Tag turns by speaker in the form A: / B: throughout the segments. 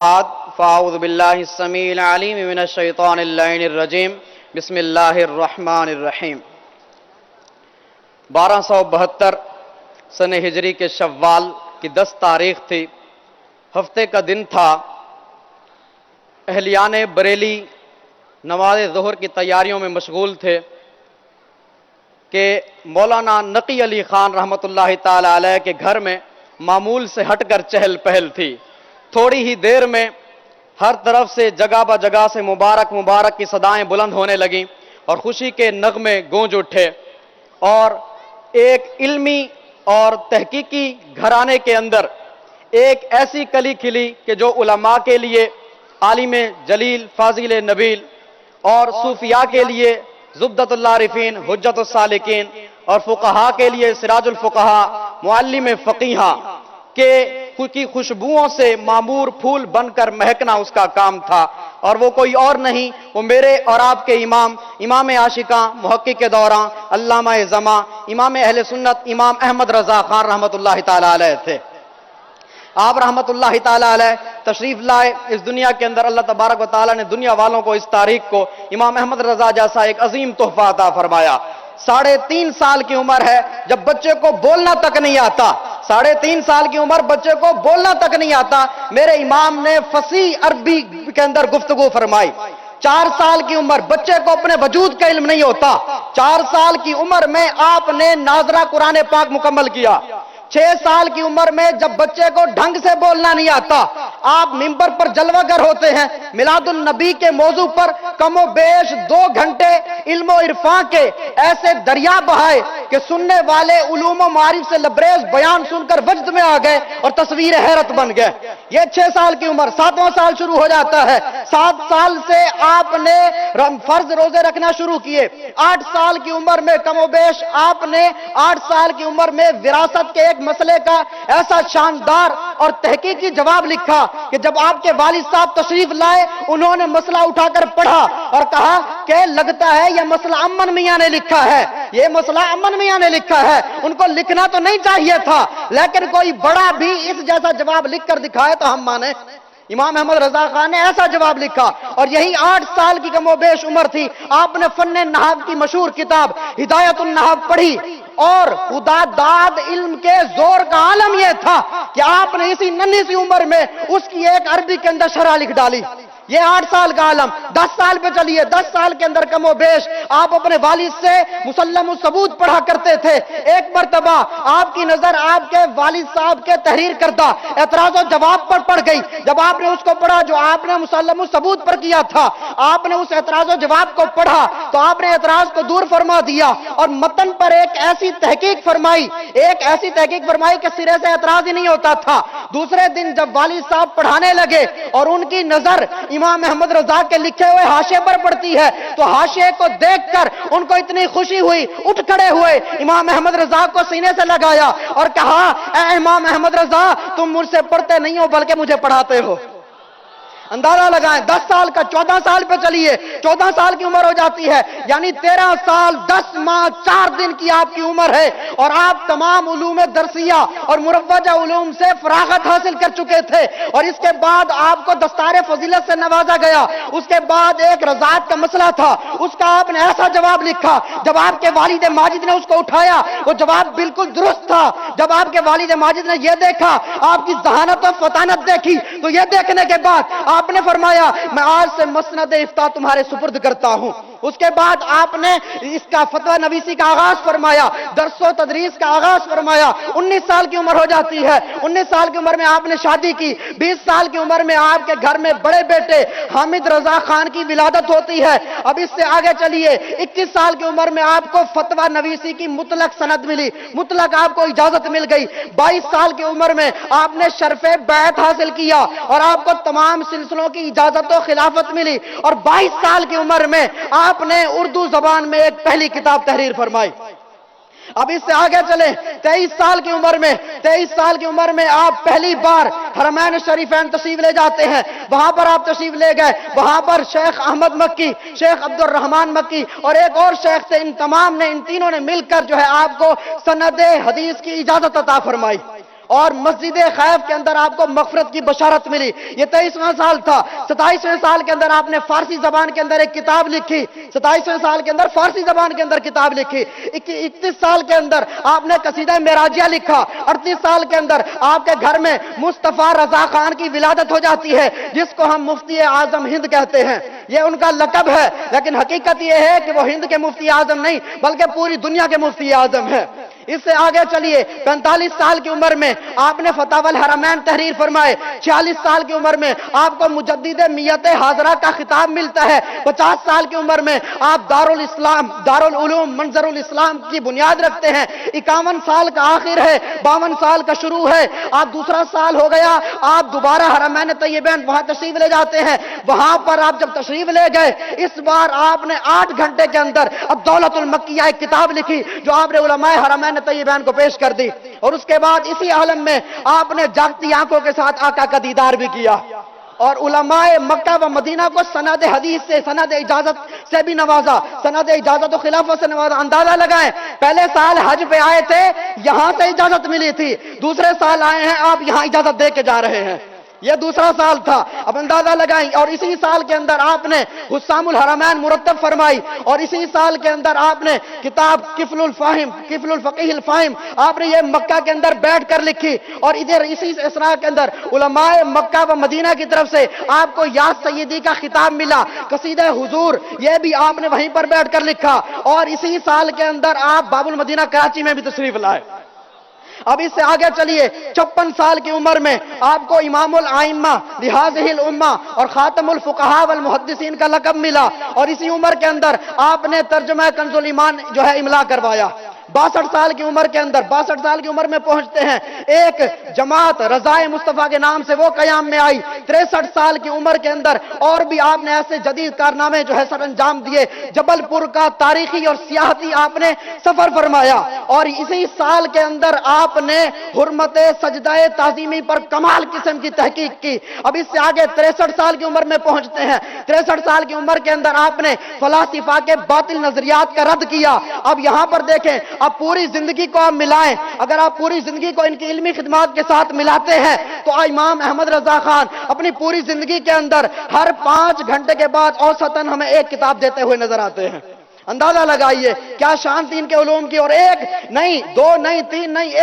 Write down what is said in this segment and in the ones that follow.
A: بعد فاعوذ باللہ السمیع العلیم من الشیطان اللعین الرجیم بسم اللہ الرحمن الرحیم 1272 سن ہجری کے شوال کی 10 تاریخ تھی، ہفتے کا دن تھا۔ اہلیان بریلی نماز ظہر کی تیاریوں میں مشغول تھے کہ مولانا نقی علی خان رحمۃ اللہ تعالی علیہ کے گھر میں معمول سے ہٹ کر چہل پہل تھی۔ تھوڑی ہی دیر میں ہر طرف سے جگہ بہ جگہ سے مبارک مبارک کی صدائیں بلند ہونے لگیں اور خوشی کے نغمے گونج اٹھے، اور ایک علمی اور تحقیقی گھرانے کے اندر ایک ایسی کلی کھلی کہ جو علماء کے لیے عالم جلیل فاضل نبیل اور صوفیاء کے لیے زبدۃ العارفین حجت السالکین اور فقہاء کے لیے سراج الفقہاء معلم فقیہاں کی خوشبوؤں سے معمور پھول بن کر مہکنا اس کا کام تھا، اور وہ کوئی اور نہیں، وہ میرے اور آپ کے امام عاشقاں محقق دوراں علامہ زماں امام اہل سنت امام احمد رضا خان رحمۃ اللہ تعالی علیہ تھے۔ آپ رحمۃ اللہ تعالی علیہ تشریف لائے اس دنیا کے اندر۔ اللہ تبارک و تعالی نے دنیا والوں کو اس تاریخ کو امام احمد رضا جیسا ایک عظیم تحفہ عطا فرمایا۔ 3.5 سال کی عمر ہے جب بچے کو بولنا تک نہیں آتا، 3.5 سال کی عمر بچے کو بولنا تک نہیں آتا، میرے امام نے فصیح عربی کے اندر گفتگو فرمائی۔ 4 سال کی عمر بچے کو اپنے وجود کا علم نہیں ہوتا، 4 سال کی عمر میں آپ نے ناظرہ قرآن پاک مکمل کیا۔ 6 سال کی عمر میں جب بچے کو ڈھنگ سے بولنا نہیں آتا، آپ ممبر پر جلوہ گر ہوتے ہیں، میلاد النبی کے موضوع پر کم و بیش 2 گھنٹے علم و عرفان کے ایسے دریا بہائے کہ سننے والے علوم و معارف سے لبریز بیان سن کر وجد میں آ گئے اور تصویر حیرت بن گئے۔ یہ 6 سال کی عمر، 7واں سال شروع ہو جاتا ہے۔ 7 سال سے آپ نے فرض روزے رکھنا شروع کیے۔ 8 سال کی عمر میں کم و بیش آپ نے 8 سال کی عمر میں وراثت کے ایک مسئلے کا ایسا شاندار اور تحقیقی جواب لکھا کہ جب آپ کے والد صاحب تشریف لائے، انہوں نے مسئلہ اٹھا کر پڑھا اور کہا کہ لگتا ہے یہ مسئلہ امن میاں نے لکھا ہے، یہ مسئلہ امن میاں نے لکھا ہے۔ ان کو لکھنا تو نہیں چاہیے تھا، لیکن کوئی بڑا بھی اس جیسا جواب لکھ کر دکھائے تو ہم مانیں۔ امام احمد رضا خان نے ایسا جواب لکھا، اور یہی 8 سال کی کم و بیش عمر تھی، آپ نے فن نحو کی مشہور کتاب ہدایت النحو پڑھی، اور خدا داد علم کے زور کا عالم یہ تھا کہ آپ نے اسی ننھی سی عمر میں اس کی ایک عربی کے اندر شرح لکھ ڈالی۔ یہ 8 سال کا عالم 10 سال پہ چلیے، 10 سال کے اندر کم و بیش آپ اپنے والد سے مسلم الثبوت پڑھا کرتے تھے۔ ایک مرتبہ آپ کی نظر آپ کے والد صاحب کے تحریر کردہ اعتراض و جواب پر پڑ گئی۔ جب آپ نے اس کو پڑھا جو آپ نے مسلم الثبوت پر کیا تھا، آپ نے اس اعتراض و جواب کو پڑھا تو آپ نے اعتراض کو دور فرما دیا اور متن پر ایک ایسی تحقیق فرمائی کہ سرے سے اعتراض ہی نہیں ہوتا تھا۔ دوسرے دن جب والد صاحب پڑھانے لگے اور ان کی نظر امام احمد رضا کے لکھے ہوئے حاشیے پر پڑتی ہے تو حاشیے کو دیکھ کر ان کو اتنی خوشی ہوئی، اٹھ کھڑے ہوئے، امام احمد رضا کو سینے سے لگایا اور کہا، اے امام احمد رضا، تم مجھ سے پڑھتے نہیں ہو بلکہ مجھے پڑھاتے ہو۔ اندازہ لگائیں، 10 سال کا 14 سال پہ چلیے، 14 سال کی عمر ہو جاتی ہے، یعنی 13 سال 10 ماہ 4 دن کی آپ کی عمر ہے، اور آپ تمام علوم درسیہ اور مروجہ علوم سے فراغت حاصل کر چکے تھے، اور اس کے بعد آپ کو دستار فضیلت سے نوازا گیا۔ اس کے بعد ایک رضاعت کا مسئلہ تھا، اس کا آپ نے ایسا جواب لکھا، جب آپ کے والد ماجد نے اس کو اٹھایا وہ جواب بالکل درست تھا۔ جب آپ کے والد ماجد نے یہ دیکھا، آپ کی ذہانت و فطانت دیکھی، تو یہ دیکھنے کے بعد آپ نے فرمایا، میں آج سے مسند افتاء تمہارے سپرد کرتا ہوں۔ اس کے بعد آپ نے اس کا فتویٰ نویسی کا آغاز فرمایا، درس و تدریس کا آغاز فرمایا۔ 19 سال کی عمر ہو جاتی ہے، 19 سال کی عمر میں آپ نے شادی کی۔ 20 سال کی عمر میں آپ کے گھر میں بڑے بیٹے حامد رضا خان کی ولادت ہوتی ہے۔ اب اس سے آگے چلیے، 21 سال کی عمر میں آپ کو فتویٰ نویسی کی مطلق سند ملی، مطلق آپ کو اجازت مل گئی۔ 22 سال کی عمر میں آپ نے شرف بیعت حاصل کیا اور آپ کو تمام سلسلوں کی اجازت و خلافت ملی، اور 22 سال کی عمر میں آپ نے اردو زبان میں ایک پہلی کتاب تحریر فرمائی۔ اب اس سے آگے چلیں، 23 سال کی عمر میں آپ پہلی بار حرمین شریفین تشریف لے جاتے ہیں۔ وہاں پر آپ تشریف لے گئے، وہاں پر شیخ احمد مکی، شیخ عبد الرحمن مکی اور ایک اور شیخ تھے، ان تینوں نے مل کر جو ہے آپ کو سند حدیث کی اجازت عطا فرمائی۔ اور مسجد خیف کے اندر آپ کو مغفرت کی بشارت ملی. یہ 23واں سال تھا. 27ویں سال کے اندر آپ نے فارسی زبان کے اندر ایک کتاب لکھی. 27ویں سال کے اندر فارسی زبان کے اندر کتاب لکھی. 31 سال کے اندر آپ نے قصیدہ معراجیہ لکھا. 38 سال کے اندر آپ کے گھر میں مصطفیٰ رضا خان کی ولادت ہو جاتی ہے، جس کو ہم مفتی اعظم ہند کہتے ہیں. یہ ان کا لقب ہے، لیکن حقیقت یہ ہے کہ وہ ہند کے مفتی اعظم نہیں بلکہ پوری دنیا کے مفتی اعظم ہے. اس سے آگے چلیے، 45 سال کی عمر میں آپ نے فتاوی الحرمین تحریر فرمائے. 46 سال کی عمر میں آپ کو مجدد میت حاضرہ کا خطاب ملتا ہے. 50 سال کی عمر میں آپ دارالعلوم منظر الاسلام کی بنیاد رکھتے ہیں. 51 سال کا آخر ہے، 52 سال کا شروع ہے. آپ دوسرا سال ہو گیا، آپ دوبارہ حرمین طیبین وہاں تشریف لے جاتے ہیں. وہاں پر آپ جب تشریف لے گئے، اس بار آپ نے 8 گھنٹے کے اندر الدولۃ المکیہ ایک کتاب لکھی جو آپ نے علماء حرمین طیبین کو پیش کر دی. اور اس کے بعد اسی عالم میں آپ نے جاگتی آنکھوں کے ساتھ آقا کا دیدار بھی کیا اور علماء مکہ و مدینہ کو سند حدیث سے، سند اجازت سے بھی نوازا، سند اجازت و خلافت سے نوازا. اندازہ لگائیں، پہلے سال حج پہ آئے تھے، یہاں سے اجازت ملی تھی. دوسرے سال آئے ہیں، آپ یہاں اجازت دے کے جا رہے ہیں. یہ دوسرا سال تھا. اب اندازہ لگائیں. اور اسی سال کے اندر آپ نے حسام الحرمین مرتب فرمائی. اور اسی سال کے اندر آپ نے کتاب کفل الفقیہ الفاہم آپ نے یہ مکہ کے اندر بیٹھ کر لکھی. اور ادھر اسی اسنا کے اندر علماء مکہ و مدینہ کی طرف سے آپ کو یا سیدی کا خطاب ملا. قصیدہ حضور یہ بھی آپ نے وہیں پر بیٹھ کر لکھا. اور اسی سال کے اندر آپ باب المدینہ کراچی میں بھی تشریف لائے. اب اس سے آگے چلیے، 56 سال کی عمر میں آپ کو امام الائمہ لہذہ الامہ اور خاتم الفقہاء والمحدثین کا لقب ملا. اور اسی عمر کے اندر آپ نے ترجمہ کنز الایمان جو ہے املا کروایا. 62 سال کی عمر کے اندر، 62 سال کی عمر میں پہنچتے ہیں، ایک جماعت رضائے مصطفیٰ کے نام سے وہ قیام میں آئی. 63 سال کی عمر کے اندر اور بھی آپ نے ایسے جدید کارنامے جو ہے سر انجام دیے. جبل پور کا تاریخی اور سیاحتی آپ نے سفر فرمایا. اور اسی سال کے اندر آپ نے حرمت سجدہ تعظیمی پر کمال قسم کی تحقیق کی. اب اس سے آگے 63 سال کی عمر میں پہنچتے ہیں. 63 سال کی عمر کے اندر آپ نے فلاسفہ کے باطل نظریات کا رد کیا. اب یہاں پر دیکھیں، اب پوری زندگی کو آپ ملائیں، اگر آپ پوری زندگی کو ان کی علمی خدمات کے ساتھ ملاتے ہیں تو امام احمد رضا خان اپنی پوری زندگی کے اندر ہر 5 گھنٹے کے بعد اوسطاً ہمیں ایک کتاب دیتے ہوئے نظر آتے ہیں. اندازہ لگائیے کیا شان تھی ان کے علوم کی. اور ایک نہیں، 2 نہیں، 3 نہیں،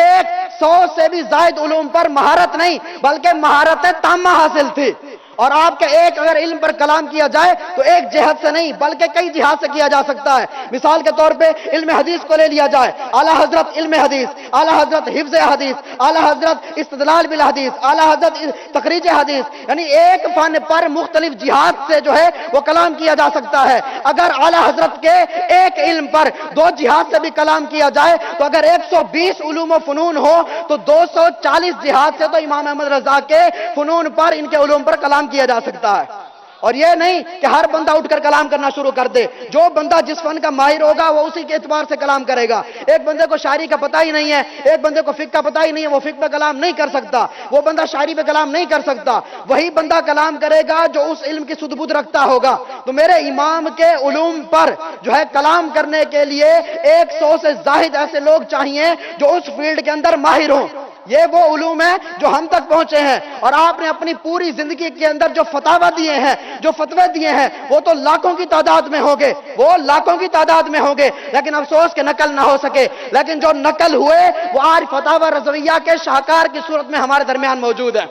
A: 100 سے بھی زائد علوم پر مہارت نہیں بلکہ مہارت تامہ حاصل تھی. اور آپ کے ایک اگر علم پر کلام کیا جائے تو ایک جہت سے نہیں بلکہ کئی جہات سے کیا جا سکتا ہے. مثال کے طور پہ علم حدیث کو لے لیا جائے، اعلیٰ حضرت علم حدیث، اعلیٰ حضرت حفظ حدیث، اعلیٰ حضرت استدلال بالحدیث، اعلیٰ حضرت تخریج حدیث، یعنی ایک فن پر مختلف جہات سے جو ہے وہ کلام کیا جا سکتا ہے. اگر اعلیٰ حضرت کے ایک علم پر 2 جہات سے بھی کلام کیا جائے تو اگر 120 علوم و فنون ہو تو 240 جہات سے تو امام احمد رضا کے فنون پر، ان کے علوم پر کلام کیا جا سکتا ہے. اور یہ نہیں کہ ہر بندہ اٹھ کر کلام کرنا شروع کر دے. جو بندہ جس فن کا ماہر ہوگا وہ اسی کے اعتبار سے کلام کرے گا. ایک بندے کو شاعری کا پتہ ہی نہیں ہے، ایک بندے کو فقہ کا پتہ ہی نہیں ہے، وہ فقہ پہ کلام نہیں کر سکتا، وہ بندہ شاعری پہ کلام نہیں کر سکتا. وہی بندہ کلام کرے گا جو اس علم کی سدھ بدھ رکھتا ہوگا. تو میرے امام کے علوم پر جو ہے کلام کرنے کے لیے 100 سے زائد ایسے لوگ چاہیے جو اس فیلڈ کے اندر ماہر ہوں. یہ وہ علوم ہیں جو ہم تک پہنچے ہیں. اور آپ نے اپنی پوری زندگی کے اندر جو فتاوی دیے ہیں، جو فتوے دیے ہیں، وہ تو لاکھوں کی تعداد میں ہوں گے، وہ لاکھوں کی تعداد میں ہوں گے، لیکن افسوس کہ نقل نہ ہو سکے. لیکن جو نقل ہوئے وہ آج فتاوی رضویہ کے شاہکار کی صورت میں ہمارے درمیان موجود ہے.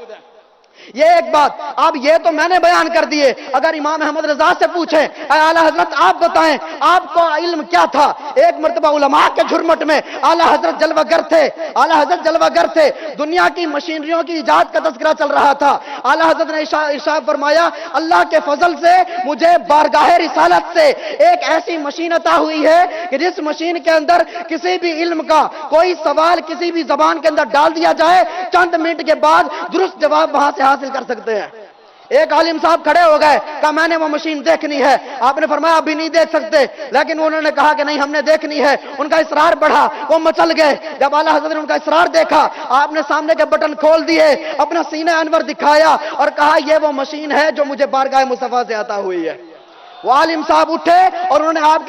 A: یہ ایک بات. اب یہ تو میں نے بیان کر دیے. اگر امام احمد رضا سے پوچھیں، اے اعلیٰ حضرت آپ بتائیں آپ کو علم کیا تھا؟ ایک مرتبہ علماء کے جھرمٹ میں اعلیٰ حضرت جلوہ گر تھے. اعلیٰ حضرت جلوہ گر تھے. دنیا کی مشینریوں کی ایجاد کا تذکرہ چل رہا تھا. اعلیٰ حضرت نے ارشاد فرمایا، اللہ کے فضل سے مجھے بارگاہ رسالت سے ایک ایسی مشین عطا ہوئی ہے کہ جس مشین کے اندر کسی بھی علم کا کوئی سوال کسی بھی زبان کے اندر ڈال دیا جائے، چند منٹ کے بعد درست جواب وہاں سے حاصل کر سکتے ہیں. ایک عالم صاحب کھڑے ہو گئے، کہا میں نے وہ مشین دیکھنی ہے. آپ نے فرمایا ابھی نہیں دیکھ سکتے، لیکن انہوں نے کہا کہ نہیں ہم نے دیکھنی ہے. ان کا اصرار بڑھا، وہ مچل گئے. جب اعلیٰ حضرت نے ان کا اصرار دیکھا، آپ نے سامنے کے بٹن کھول دیے، اپنا سینہ انور دکھایا اور کہا یہ وہ مشین ہے جو مجھے بارگاہ مصطفیٰ سے عطا ہوئی ہے.
B: وہ عالم صاحب اٹھے اور انہوں نے آپ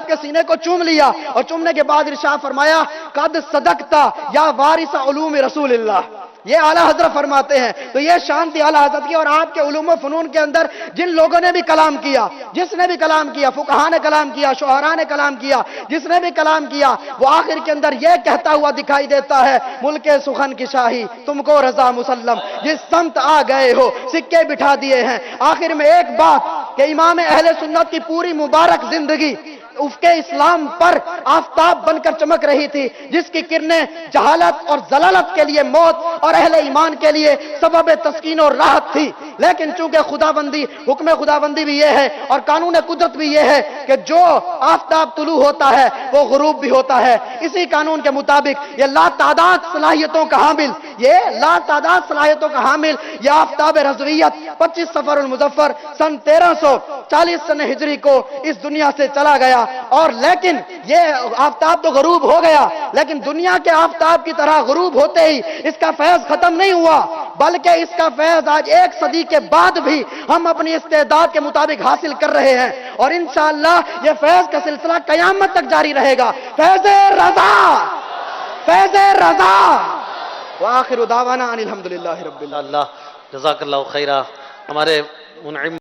B: کے سینے کو چوم لیا اور چومنے کے بعد ارشاد فرمایا قد صدقتا یا وارث علوم رسول اللہ. یہ اعلیٰ حضرت فرماتے ہیں. تو یہ شان تھی اعلیٰ حضرت کی. اور آپ کے علوم و فنون کے اندر جن لوگوں نے بھی کلام کیا، جس نے بھی کلام کیا، فقہا نے کلام کیا، شعراء نے کلام کیا، جس نے بھی کلام کیا، وہ آخر کے اندر یہ کہتا ہوا دکھائی دیتا ہے ملک سخن کی شاہی تم کو رضا مسلم، جس سمت آ گئے ہو سکے بٹھا دیے ہیں. آخر میں ایک بات کہ امام اہل سنت کی پوری مبارک زندگی افق اسلام پر آفتاب بن کر چمک رہی تھی، جس کی کرنیں جہالت اور ضلالت کے لیے موت اور اہل ایمان کے لیے سبب تسکین اور راحت تھی. لیکن چونکہ خدابندی، حکم خدابندی بھی یہ ہے اور قانون قدرت بھی یہ ہے کہ جو آفتاب طلوع ہوتا ہے وہ غروب بھی ہوتا ہے. اسی قانون کے مطابق یہ لا تعداد صلاحیتوں کا حامل، یہ آفتاب رضویت 25 صفر المظفر سن 1340 سن ہجری کو اس دنیا سے چلا گیا. اور لیکن یہ آفتاب تو غروب ہو گیا، لیکن دنیا کے آفتاب کی طرح غروب ہوتے ہی اس کا فیض ختم نہیں ہوا، بلکہ اس کا فیض آج 1 صدی کے بعد بھی ہم اپنی استعداد کے مطابق حاصل کر رہے ہیں. اور انشاءاللہ یہ فیض کا سلسلہ قیامت تک جاری رہے گا. فیض رضا، فیض رضا. وآخر دعوانا ان الحمدللہ رب العالمین.
C: اللہ جزاک اللہ خیرہ. ہمارے منعم